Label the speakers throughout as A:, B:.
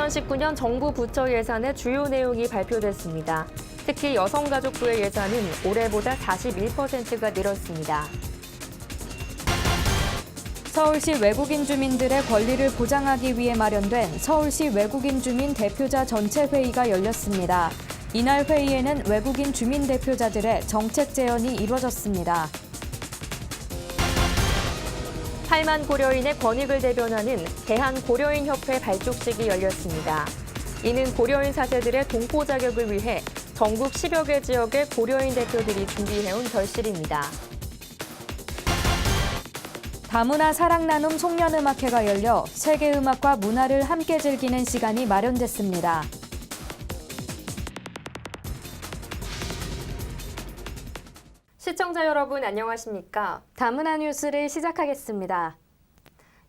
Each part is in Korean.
A: 2019년 정부 부처 예산의 주요 내용이 발표됐습니다. 특히 여성가족부의 예산은 올해보다 41%가 늘었습니다.
B: 서울시 외국인 주민들의 권리를 보장하기 위해 마련된 서울시 외국인 주민 대표자 전체 회의가 열렸습니다. 이날 회의에는 외국인 주민 대표자들의 정책 제언이 이뤄졌습니다.
A: 8만 고려인의 권익을 대변하는 대한고려인협회 발족식이 열렸습니다. 이는 고려인 4세들의 동포 자격을 위해 전국 10여 개 지역의 고려인 대표들이 준비해온 결실입니다.
B: 다문화 사랑 나눔 송년음악회가 열려 세계 음악과 문화를 함께 즐기는 시간이 마련됐습니다.
A: 시청자 여러분 안녕하십니까? 다문화 뉴스를 시작하겠습니다.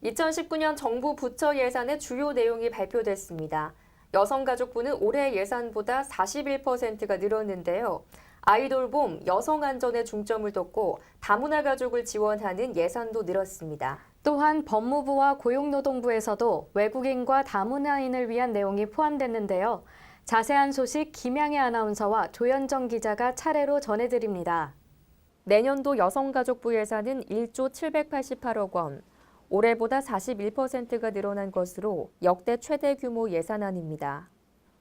A: 2019년 정부 부처 예산의 주요 내용이 발표됐습니다. 여성가족부는 올해 예산보다 41%가 늘었는데요. 아이돌봄, 여성 안전에 중점을 뒀고 다문화 가족을 지원하는 예산도 늘었습니다.
B: 또한 법무부와 고용노동부에서도 외국인과 다문화인을 위한 내용이 포함됐는데요. 자세한 소식 김양희 아나운서와 조현정 기자가 차례로 전해드립니다.
A: 내년도 여성가족부 예산은 1조 788억 원, 올해보다 41%가 늘어난 것으로 역대 최대 규모 예산안입니다.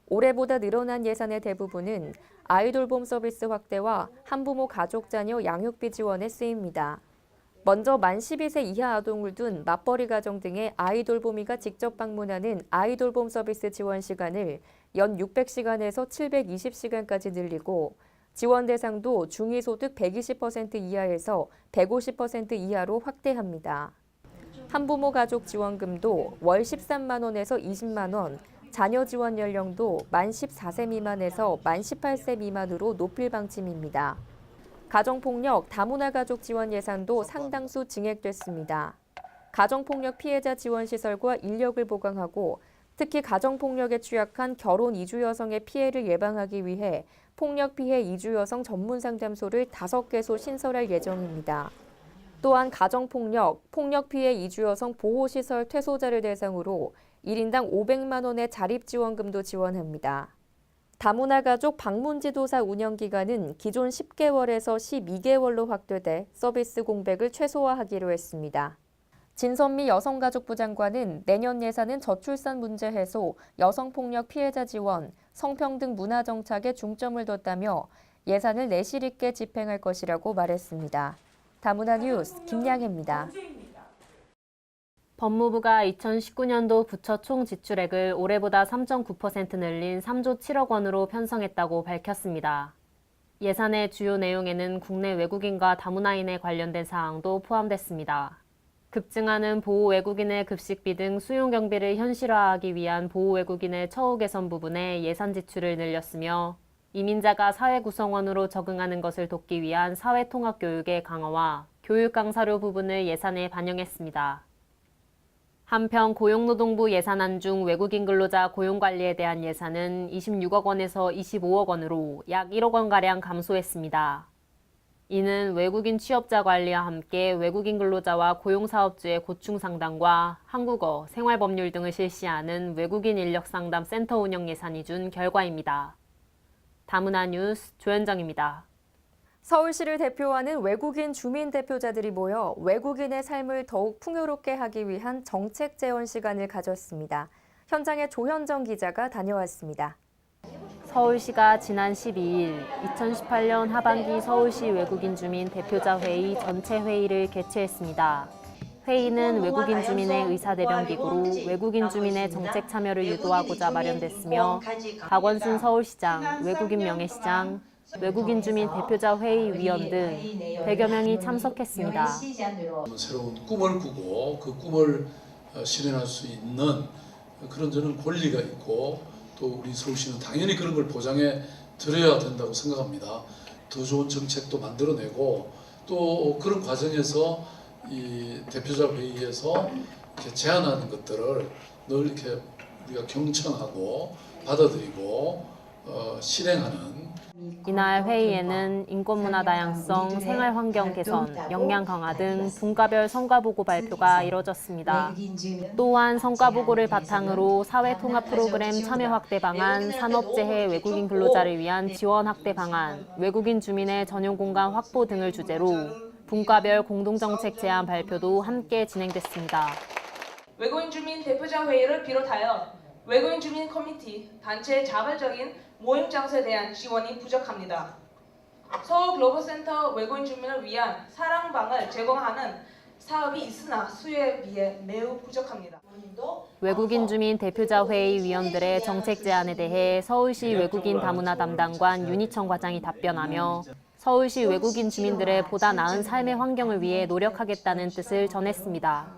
A: 올해보다 늘어난 예산의 대부분은 아이돌봄 서비스 확대와 한부모 가족 자녀 양육비 지원에 쓰입니다. 먼저 만 12세 이하 아동을 둔 맞벌이 가정 등의 아이돌봄이가 직접 방문하는 아이돌봄 서비스 지원 시간을 연 600시간에서 720시간까지 늘리고 지원 대상도 중위소득 120% 이하에서 150% 이하로 확대합니다. 한부모 가족 지원금도 월 13만 원에서 20만 원, 자녀 지원 연령도 만 14세 미만에서 만 18세 미만으로 높일 방침입니다. 가정폭력, 다문화 가족 지원 예산도 상당수 증액됐습니다. 가정폭력 피해자 지원 시설과 인력을 보강하고 특히 가정폭력에 취약한 결혼 이주 여성의 피해를 예방하기 위해 폭력 피해 이주 여성 전문 상담소를 5개소 신설할 예정입니다. 또한 가정폭력, 폭력 피해 이주 여성 보호시설 퇴소자를 대상으로 1인당 500만 원의 자립지원금도 지원합니다. 다문화 가족 방문지도사 운영기간은 기존 10개월에서 12개월로 확대돼 서비스 공백을 최소화하기로 했습니다. 진선미 여성가족부 장관은 내년 예산은 저출산 문제 해소, 여성폭력 피해자 지원, 성평등 문화 정착에 중점을 뒀다며 예산을 내실 있게 집행할 것이라고 말했습니다. 다문화 뉴스 김양혜입니다.
C: 법무부가 2019년도 부처 총 지출액을 올해보다 3.9% 늘린 3조 7억 원으로 편성했다고 밝혔습니다. 예산의 주요 내용에는 국내 외국인과 다문화인에 관련된 사항도 포함됐습니다. 급증하는 보호 외국인의 급식비 등 수용 경비를 현실화하기 위한 보호 외국인의 처우 개선 부분에 예산 지출을 늘렸으며 이민자가 사회 구성원으로 적응하는 것을 돕기 위한 사회 통합 교육의 강화와 교육 강사료 부분을 예산에 반영했습니다. 한편 고용노동부 예산안 중 외국인 근로자 고용관리에 대한 예산은 26억 원에서 25억 원으로 약 1억 원가량 감소했습니다. 이는 외국인 취업자 관리와 함께 외국인 근로자와 고용사업주의 고충 상담과 한국어, 생활법률 등을 실시하는 외국인 인력 상담 센터 운영 예산이 준 결과입니다. 다문화 뉴스 조현정입니다.
A: 서울시를 대표하는 외국인 주민 대표자들이 모여 외국인의 삶을 더욱 풍요롭게 하기 위한 정책 제언 시간을 가졌습니다. 현장에 조현정 기자가 다녀왔습니다.
C: 서울시가 지난 12일 2018년 하반기 서울시 외국인 주민 대표자 회의 전체 회의를 개최했습니다. 회의는 외국인 주민의 의사대변기구로 외국인 주민의 정책 참여를 유도하고자 마련됐으며 박원순 서울시장, 외국인 명예시장, 외국인 주민 대표자 회의 위원 등 100여 명이 참석했습니다.
D: 새로운 꿈을 꾸고 그 꿈을 실현할 수 있는 그런 저는 권리가 있고 또 우리 서울시는 당연히 그런 걸 보장해 드려야 된다고 생각합니다. 더 좋은 정책도 만들어내고 또 그런 과정에서 이 대표자 회의에서 이렇게 제안하는 것들을 늘 이렇게 우리가 경청하고 받아들이고 실행하는
C: 이날 회의에는 인권문화 다양성, 생활환경 개선, 역량 강화 등 분과별 성과보고 발표가 이뤄졌습니다. 또한 성과보고를 바탕으로 사회통합 프로그램 참여 확대 방안, 산업재해 외국인 근로자를 위한 지원 확대 방안, 외국인 주민의 전용 공간 확보 등을 주제로 분과별 공동정책 제안 발표도 함께 진행됐습니다.
E: 외국인 주민 대표자 회의를 비롯하여 외국인 주민 커뮤니티, 단체의 자발적인 모임 장소에 대한 지원이 부족합니다. 서울 글로벌센터 외국인 주민을 위한 사랑방을 제공하는 사업이 있으나 수요에 비해 매우 부족합니다.
C: 외국인 주민 대표자 회의 위원들의 정책 제안에 대해 서울시 외국인 다문화 담당관 윤희청 과장이 답변하며 서울시 외국인 주민들의 보다 나은 삶의 환경을 위해 노력하겠다는 뜻을 전했습니다.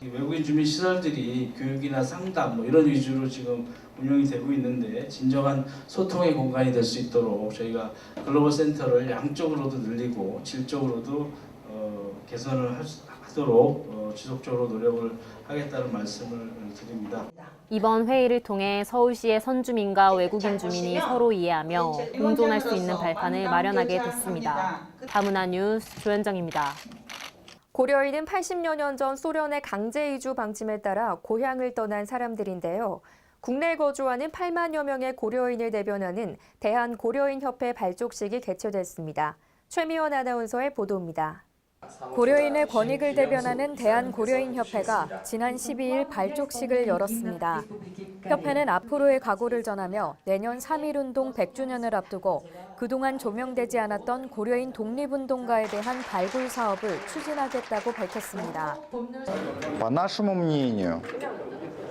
F: 외국인 주민 시설들이 교육이나 상담 이런 위주로 지금 운영이 되고 있는데 진정한 소통의 공간이 될 수 있도록 저희가 글로벌 센터를 양쪽으로도 늘리고 질적으로도 개선을 하도록 지속적으로 노력을 하겠다는 말씀을 드립니다.
C: 이번 회의를 통해 서울시의 선주민과 외국인 주민이 서로 이해하며 공존할 수 있는 발판을 마련하게 됐습니다. 다문화 뉴스 조현정입니다.
A: 고려인은 80여 년 전 소련의 강제 이주 방침에 따라 고향을 떠난 사람들인데요. 국내에 거주하는 8만여 명의 고려인을 대변하는 대한고려인협회 발족식이 개최됐습니다. 최미원 아나운서의 보도입니다.
B: 고려인의 권익을 대변하는 대한고려인협회가 지난 12일 발족식을 열었습니다. 협회는 앞으로의 각오를 전하며 내년 3.1운동 100주년을 앞두고 그동안 조명되지 않았던 고려인 독립운동가에 대한 발굴 사업을 추진하겠다고 밝혔습니다.
G: По нашему мнению,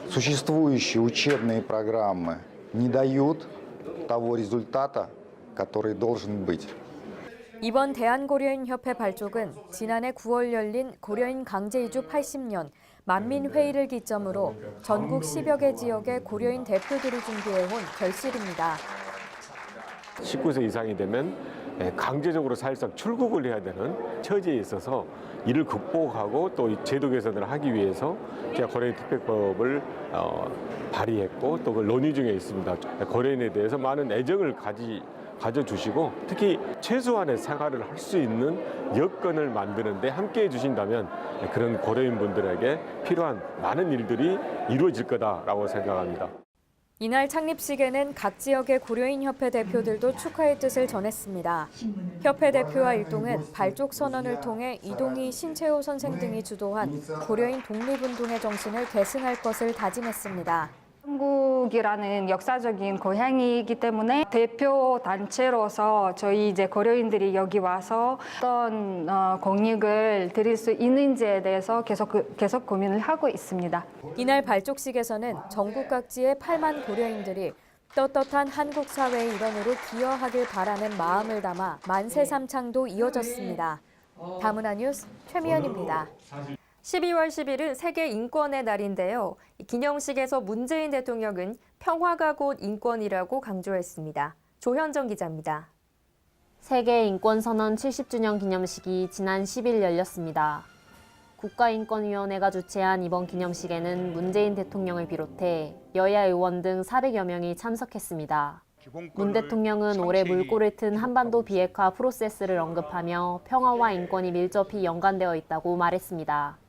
G: существующие учебные программы не дают того результата, который должен быть.
B: 이번 대한고려인협회 발족은 지난해 9월 열린 고려인 강제이주 80년 만민회의를 기점으로 전국 10여 개 지역의 고려인 대표들이 준비해온 결실입니다.
H: 19세 이상이 되면 강제적으로 사실상 출국을 해야 되는 처지에 있어서 이를 극복하고 또 제도 개선을 하기 위해서 제가 고려인 특별법을 발의했고 또 그 논의 중에 있습니다. 고려인에 대해서 많은 애정을 가져주시고 특히 최소한의 생활을 할 수 있는 여건을 만드는데 함께해 주신다면 그런 고려인분들에게 필요한 많은 일들이 이루어질 거다라고 생각합니다.
B: 이날 창립식에는 각 지역의 고려인협회 대표들도 축하의 뜻을 전했습니다. 협회 대표와 일동은 발족 선언을 통해 이동희, 신채호 선생 등이 주도한 고려인 독립운동의 정신을 계승할 것을 다짐했습니다.
I: 한국이라는 역사적인 고향이기 때문에 대표 단체로서 저희 이제 고려인들이 여기 와서 어떤 공익을 드릴 수 있는지에 대해서 계속 고민을 하고 있습니다.
B: 이날 발족식에서는 전국 각지의 8만 고려인들이 떳떳한 한국 사회의 일원으로 기여하길 바라는 마음을 담아 만세 삼창도 이어졌습니다. 다문화 뉴스 최미연입니다.
A: 12월 10일은 세계 인권의 날인데요. 기념식에서 문재인 대통령은 평화가 곧 인권이라고 강조했습니다. 조현정 기자입니다.
C: 세계 인권선언 70주년 기념식이 지난 10일 열렸습니다. 국가인권위원회가 주최한 이번 기념식에는 문재인 대통령을 비롯해 여야 의원 등 400여 명이 참석했습니다. 문 대통령은 올해 물꼬를 튼 한반도 비핵화 프로세스를 언급하며 평화와 인권이 밀접히 연관되어 있다고 말했습니다.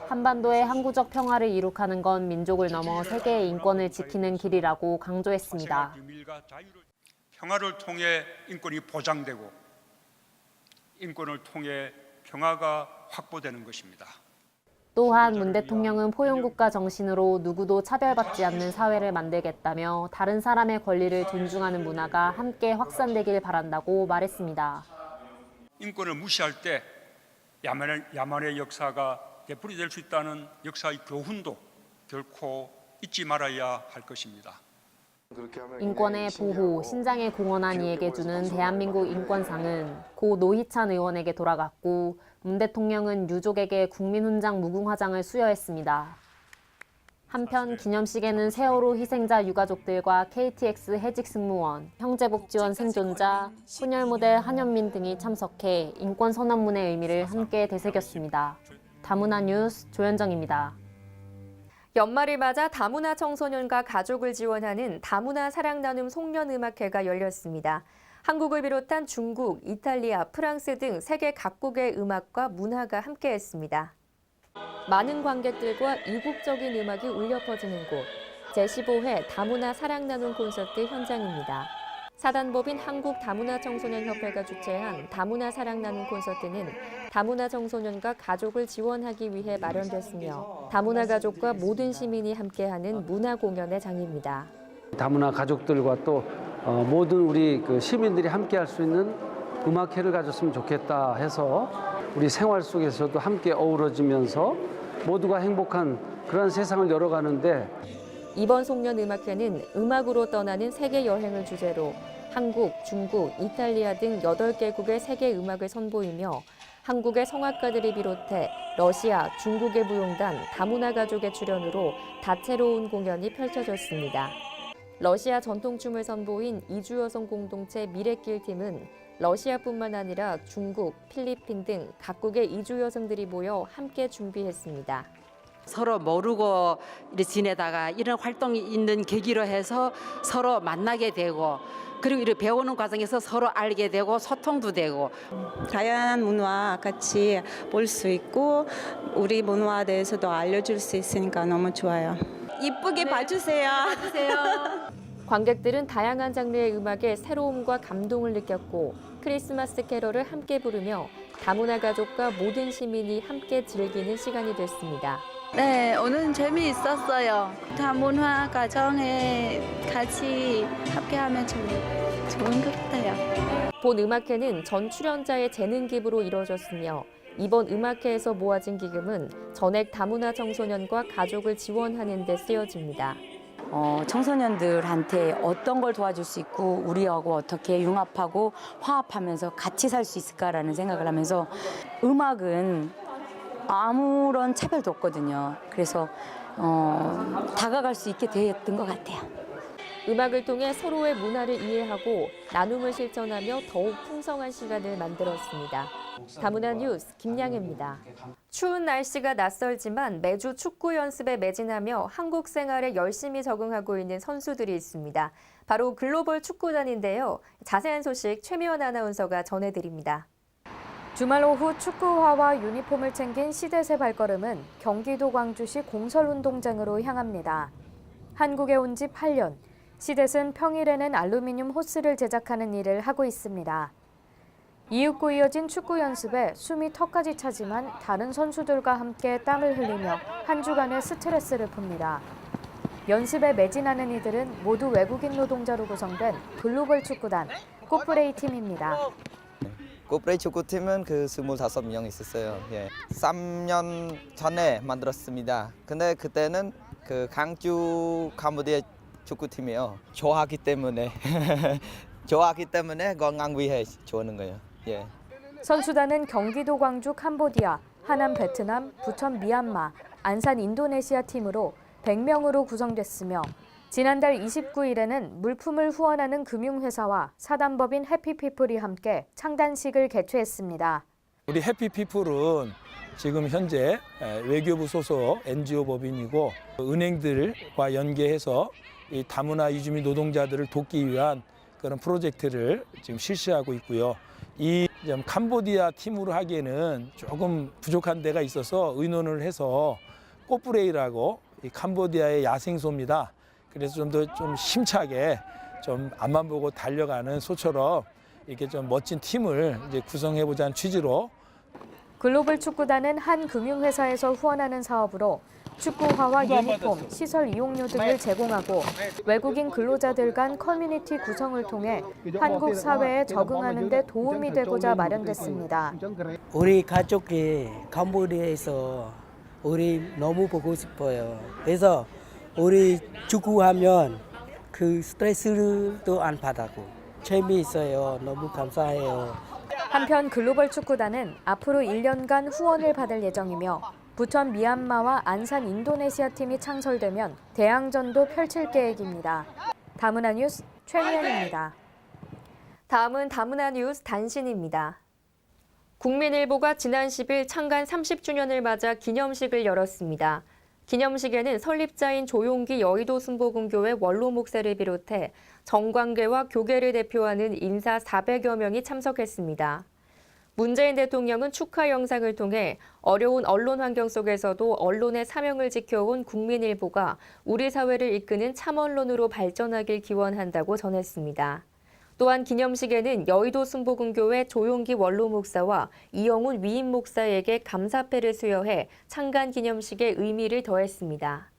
C: 한반도의 항구적 평화를 이룩하는 건 민족을 넘어 세계의 인권을 지키는 길이라고 강조했습니다.
J: 평화를 통해 인권이 보장되고 인권을 통해 평화가 확보되는 것입니다.
C: 또한 문 대통령은 포용국가 정신으로 누구도 차별받지 않는 사회를 만들겠다며 다른 사람의 권리를 존중하는 문화가 함께 확산되길 바란다고 말했습니다.
J: 인권을 무시할 때 야만의 역사가 되풀이될 수 있다는 역사의 교훈도 결코 잊지 말아야 할 것입니다.
C: 인권의 보호, 신장에 공헌한 이에게 주는 대한민국 인권상은 고 노희찬 의원에게 돌아갔고 문 대통령은 유족에게 국민훈장 무궁화장을 수여했습니다. 한편 기념식에는 세월호 희생자 유가족들과 KTX 해직 승무원, 형제복지원 생존자, 혼혈 모델 한현민 등이 참석해 인권선언문의 의미를 함께 되새겼습니다. 다문화 뉴스 조현정입니다.
A: 연말을 맞아 다문화 청소년과 가족을 지원하는 다문화 사랑나눔 송년음악회가 열렸습니다. 한국을 비롯한 중국, 이탈리아, 프랑스 등 세계 각국의 음악과 문화가 함께했습니다. 많은 관객들과 이국적인 음악이 울려 퍼지는 곳, 제15회 다문화 사랑나눔 콘서트 현장입니다. 사단법인 한국다문화청소년협회가 주최한 다문화 사랑나눔 콘서트는 다문화 청소년과 가족을 지원하기 위해 마련됐으며 다문화 가족과 모든 시민이 함께하는 문화 공연의 장입니다.
K: 다문화 가족들과 또 모든 우리 시민들이 함께할 수 있는 음악회를 가졌으면 좋겠다 해서 우리 생활 속에서도 함께 어우러지면서 모두가 행복한 그런 세상을 열어가는데
A: 이번 송년음악회는 음악으로 떠나는 세계 여행을 주제로 한국, 중국, 이탈리아 등 8개국의 세계 음악을 선보이며 한국의 성악가들을 비롯해 러시아, 중국의 무용단, 다문화 가족의 출연으로 다채로운 공연이 펼쳐졌습니다. 러시아 전통춤을 선보인 이주여성 공동체 미래길 팀은 러시아뿐만 아니라 중국, 필리핀 등 각국의 이주 여성들이 모여 함께 준비했습니다.
L: 서로 모르고 이렇게 지내다가 이런 활동이 있는 계기로 해서 서로 만나게 되고 그리고 이렇게 배우는 과정에서 서로 알게 되고 소통도 되고
M: 다양한 문화 같이 볼 수 있고 우리 문화에 대해서도 알려줄 수 있으니까 너무 좋아요. 이쁘게 봐주세요.
A: 관객들은 다양한 장르의 음악에 새로움과 감동을 느꼈고 크리스마스 캐럴을 함께 부르며 다문화 가족과 모든 시민이 함께 즐기는 시간이 됐습니다.
N: 네, 오늘 재미있었어요. 다문화 가정에 같이 함께하면 좋은 것 같아요.
A: 본 음악회는 전 출연자의 재능 기부로 이루어졌으며 이번 음악회에서 모아진 기금은 전액 다문화 청소년과 가족을 지원하는 데 쓰여집니다.
O: 청소년들한테 어떤 걸 도와줄 수 있고 우리하고 어떻게 융합하고 화합하면서 같이 살 수 있을까라는 생각을 하면서 음악은 아무런 차별도 없거든요. 그래서 다가갈 수 있게 됐던 것 같아요.
A: 음악을 통해 서로의 문화를 이해하고 나눔을 실천하며 더욱 풍성한 시간을 만들었습니다. 다문화 뉴스 김양혜입니다. 추운 날씨가 낯설지만 매주 축구 연습에 매진하며 한국 생활에 열심히 적응하고 있는 선수들이 있습니다. 바로 글로벌 축구단인데요. 자세한 소식 최미원 아나운서가 전해드립니다.
B: 주말 오후 축구화와 유니폼을 챙긴 시대세 발걸음은 경기도 광주시 공설운동장으로 향합니다. 한국에 온 지 8년, 시댓은 평일에는 알루미늄 호스를 제작하는 일을 하고 있습니다. 이윽고 이어진 축구 연습에 숨이 턱까지 차지만 다른 선수들과 함께 땀을 흘리며 한 주간의 스트레스를 풉니다. 연습에 매진하는 이들은 모두 외국인 노동자로 구성된 글로벌 축구단 꽃브레이 팀입니다.
P: 꽃브레이 축구팀은 25명 있었어요. 3년 전에 만들었습니다. 근데 그때는 강주 캄보디아 축구팀이에요. 좋아하기 때문에 건강 위해 좋아하는 거예요.
B: 선수단은 경기도 광주 캄보디아, 하남 베트남, 부천 미얀마, 안산 인도네시아 팀으로 100명으로 구성됐으며 지난달 29일에는 물품을 후원하는 금융회사와 사단법인 해피피플이 함께 창단식을 개최했습니다.
Q: 우리 해피피플은 지금 현재 외교부 소속 NGO 법인이고 은행들과 연계해서 이 다문화 이주민 노동자들을 돕기 위한 그런 프로젝트를 지금 실시하고 있고요. 이 캄보디아 팀으로 하기에는 조금 부족한 데가 있어서 의논을 해서 꽃브레이라고 이 캄보디아의 야생소입니다. 그래서 좀 더 힘차게 좀 앞만 보고 달려가는 소처럼 이렇게 좀 멋진 팀을 이제 구성해보자는 취지로
B: 글로벌 축구단은 한 금융회사에서 후원하는 사업으로 축구화와 유니폼, 시설 이용료 등을 제공하고 외국인 근로자들 간 커뮤니티 구성을 통해 한국 사회에 적응하는 데 도움이 되고자 마련됐습니다.
R: 우리 가족이 캄보디아에서 우리 너무 보고 싶어요. 그래서 우리 축구하면 그 스트레스도 안 받고 재미있어요. 너무 감사해요.
B: 한편 글로벌 축구단은 앞으로 1년간 후원을 받을 예정이며 부천 미얀마와 안산 인도네시아 팀이 창설되면 대항전도 펼칠 계획입니다. 다문화 뉴스 최미연입니다.
A: 다음은 다문화 뉴스 단신입니다. 국민일보가 지난 10일 창간 30주년을 맞아 기념식을 열었습니다. 기념식에는 설립자인 조용기 여의도 순복음교회 원로 목사를 비롯해 정관계와 교계를 대표하는 인사 400여 명이 참석했습니다. 문재인 대통령은 축하 영상을 통해 어려운 언론 환경 속에서도 언론의 사명을 지켜온 국민일보가 우리 사회를 이끄는 참언론으로 발전하길 기원한다고 전했습니다. 또한 기념식에는 여의도 순복음교회 조용기 원로 목사와 이영훈 위임 목사에게 감사패를 수여해 창간 기념식의 의미를 더했습니다.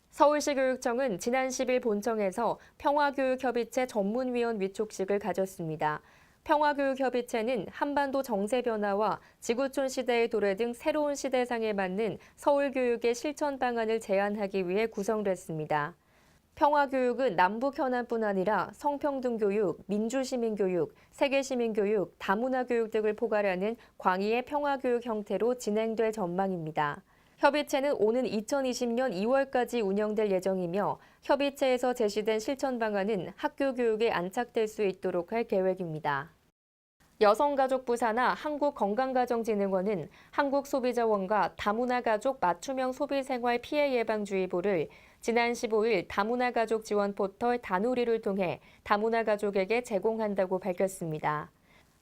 A: 서울시 교육청은 지난 10일 본청에서 평화교육협의체 전문위원 위촉식을 가졌습니다. 평화교육협의체는 한반도 정세 변화와 지구촌 시대의 도래 등 새로운 시대상에 맞는 서울교육의 실천 방안을 제안하기 위해 구성됐습니다. 평화교육은 남북 현안뿐 아니라 성평등교육, 민주시민교육, 세계시민교육, 다문화교육 등을 포괄하는 광의의 평화교육 형태로 진행될 전망입니다. 협의체는 오는 2020년 2월까지 운영될 예정이며 협의체에서 제시된 실천 방안은 학교 교육에 안착될 수 있도록 할 계획입니다. 여성가족부 산하 한국건강가정진흥원은 한국소비자원과 다문화가족 맞춤형 소비생활 피해 예방주의보를 지난 15일 다문화가족 지원 포털 다누리를 통해 다문화가족에게 제공한다고 밝혔습니다.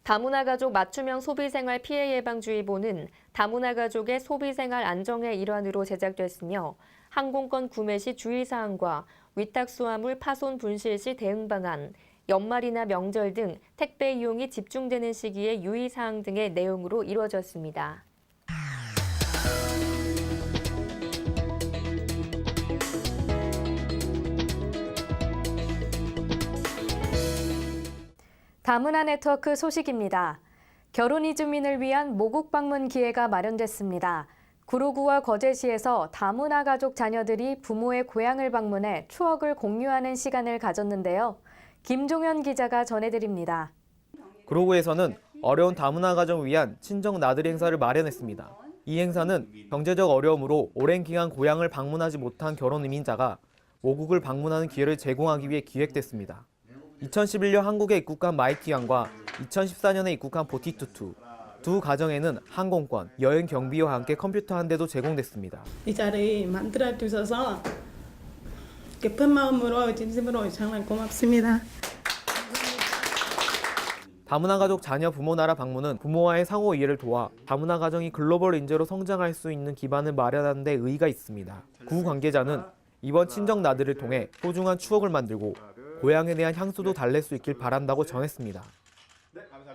A: 다문화가족 맞춤형 소비생활 피해 예방주의보는 다문화가족의 소비생활 안정의 일환으로 제작됐으며 항공권 구매 시 주의사항과 위탁수화물 파손 분실 시 대응 방안, 연말이나 명절 등 택배 이용이 집중되는 시기의 유의사항 등의 내용으로 이루어졌습니다.
B: 다문화 네트워크 소식입니다. 결혼 이주민을 위한 모국 방문 기회가 마련됐습니다. 구로구와 거제시에서 다문화 가족 자녀들이 부모의 고향을 방문해 추억을 공유하는 시간을 가졌는데요. 김종현 기자가 전해드립니다.
S: 구로구에서는 어려운 다문화 가정을 위한 친정 나들이 행사를 마련했습니다. 이 행사는 경제적 어려움으로 오랜 기간 고향을 방문하지 못한 결혼 이민자가 모국을 방문하는 기회를 제공하기 위해 기획됐습니다. 2011년 한국에 입국한 마이티 양과 2014년에 입국한 보티투투, 두 가정에는 항공권, 여행 경비와 함께 컴퓨터 한 대도 제공됐습니다.
T: 이 자리 만들어 주셔서 깊은 마음으로 진심으로 정말 고맙습니다.
S: 다문화 가족 자녀 부모 나라 방문은 부모와의 상호 이해를 도와 다문화 가정이 글로벌 인재로 성장할 수 있는 기반을 마련하는 데 의의가 있습니다. 구 관계자는 이번 친정 나들이를 통해 소중한 추억을 만들고 고향에 대한 향수도 달랠 수 있길 바란다고 전했습니다.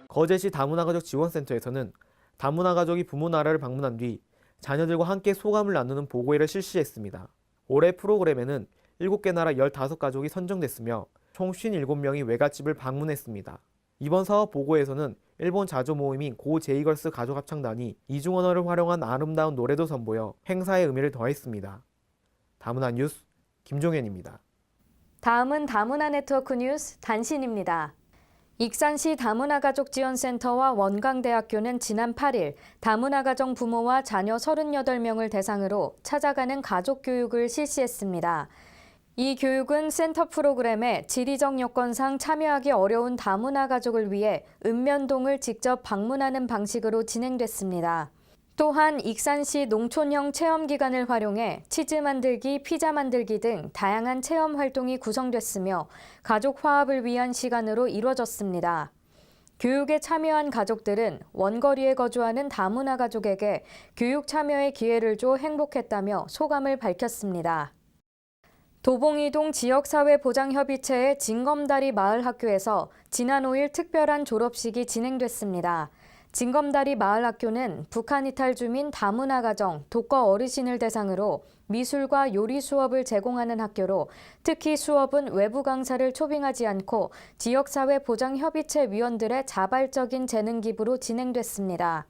S: 거제시 다문화 가족 지원센터에서는 다문화 가족이 부모 나라를 방문한 뒤 자녀들과 함께 소감을 나누는 보고회를 실시했습니다. 올해 프로그램에는 7개 나라 15가족이 선정됐으며 총 57명이 외갓집을 방문했습니다. 이번 사업 보고에서는 일본 자조 모임인 고 제이걸스 가족 합창단이 이중 언어를 활용한 아름다운 노래도 선보여 행사의 의미를 더했습니다. 다문화 뉴스 김종현입니다.
B: 다음은 다문화 네트워크 뉴스 단신입니다. 익산시 다문화가족지원센터와 원광대학교는 지난 8일 다문화 가정 부모와 자녀 38명을 대상으로 찾아가는 가족 교육을 실시했습니다. 이 교육은 센터 프로그램에 지리적 여건상 참여하기 어려운 다문화 가족을 위해 읍면동을 직접 방문하는 방식으로 진행됐습니다. 또한 익산시 농촌형 체험기관을 활용해 치즈 만들기, 피자 만들기 등 다양한 체험 활동이 구성됐으며 가족 화합을 위한 시간으로 이루어졌습니다. 교육에 참여한 가족들은 원거리에 거주하는 다문화 가족에게 교육 참여의 기회를 줘 행복했다며 소감을 밝혔습니다. 도봉이동 지역사회보장협의체의 징검다리 마을학교에서 지난 5일 특별한 졸업식이 진행됐습니다. 징검다리 마을학교는 북한 이탈 주민 다문화 가정, 독거 어르신을 대상으로 미술과 요리 수업을 제공하는 학교로 특히 수업은 외부 강사를 초빙하지 않고 지역사회보장협의체 위원들의 자발적인 재능 기부로 진행됐습니다.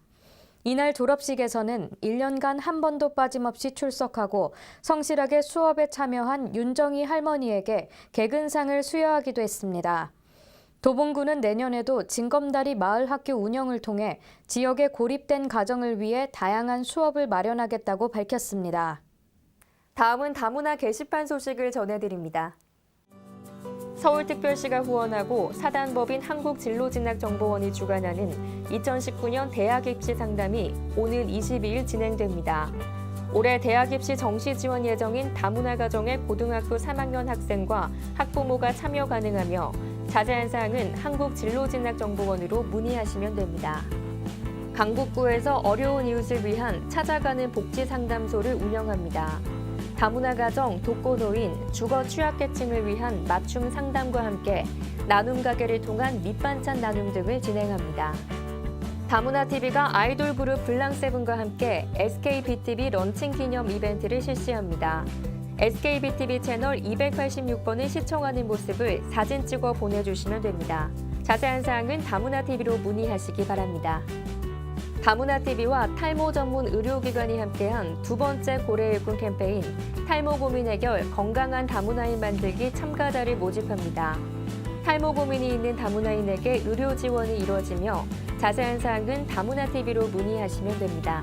B: 이날 졸업식에서는 1년간 한 번도 빠짐없이 출석하고 성실하게 수업에 참여한 윤정희 할머니에게 개근상을 수여하기도 했습니다. 도봉구는 내년에도 징검다리 마을학교 운영을 통해 지역에 고립된 가정을 위해 다양한 수업을 마련하겠다고 밝혔습니다.
A: 다음은 다문화 게시판 소식을 전해드립니다. 서울특별시가 후원하고 사단법인 한국진로진학정보원이 주관하는 2019년 대학 입시 상담이 오는 22일 진행됩니다. 올해 대학 입시 정시 지원 예정인 다문화 가정의 고등학교 3학년 학생과 학부모가 참여 가능하며 자세한 사항은 한국진로진학정보원으로 문의하시면 됩니다. 강북구에서 어려운 이웃을 위한 찾아가는 복지상담소를 운영합니다. 다문화 가정, 독거노인, 주거 취약계층을 위한 맞춤 상담과 함께 나눔 가게를 통한 밑반찬 나눔 등을 진행합니다. 다문화TV가 아이돌 그룹 블랑세븐과 함께 SKBTV 런칭 기념 이벤트를 실시합니다. SKBTV 채널 286번을 시청하는 모습을 사진 찍어 보내주시면 됩니다. 자세한 사항은 다문화TV로 문의하시기 바랍니다. 다문화TV와 탈모 전문 의료기관이 함께한 두 번째 고래1군 캠페인 탈모 고민 해결 건강한 다문화인 만들기 참가자를 모집합니다. 탈모 고민이 있는 다문화인에게 의료 지원이 이루어지며 자세한 사항은 다문화TV로 문의하시면 됩니다.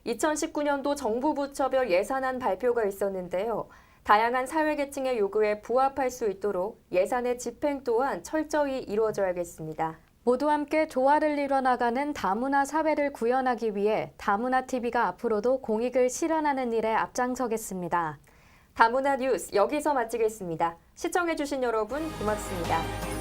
A: (2019년도) 정부 부처별 예산안 발표가 있었는데요. 다양한 사회계층의 요구에 부합할 수 있도록 예산의 집행 또한 철저히 이루어져야겠습니다.
B: 모두 함께 조화를 이뤄나가는 다문화 사회를 구현하기 위해 다문화TV가 앞으로도 공익을 실현하는 일에 앞장서겠습니다.
A: 다문화 뉴스 여기서 마치겠습니다. 시청해주신 여러분 고맙습니다.